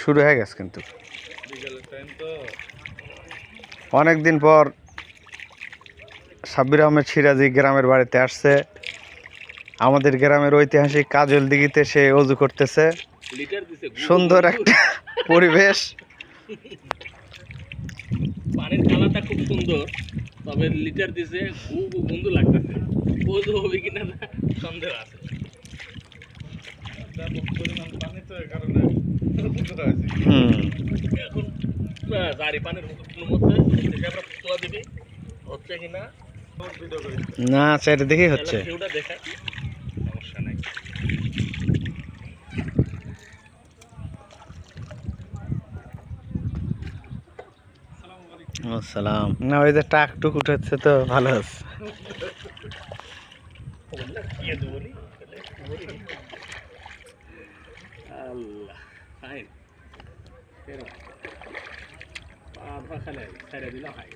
শুরু হয়ে গেছে কিন্তু অনেকদিন পর সাব্বির আহমেদ সিরাজি গ্রামের বাড়িতে আসছে। আমাদের গ্রামের ঐতিহাসিক কাজল দিঘিতে সে অজু করতেছে। সুন্দর একটা পরিবেশ, পানির কালারটা খুব সুন্দর, তবে লিটার দিছে গু গু গন্ধ লাগতেছে। অজু হবে কিনা সন্দেহ আছে। পানি তো এই কারণে এখন জারি পানির মধ্যে আমরা তোয়া দিবি হচ্ছে কিনা না সেটা দেখেই হচ্ছে। ভিউটা দেখায়, সমস্যা নাই। আসসালাম। না ওই যে টাক টুক উঠেছে তো ভালো আছে। আল্লাহ ফাইন, খালে ছেড়ে দিলে হয়।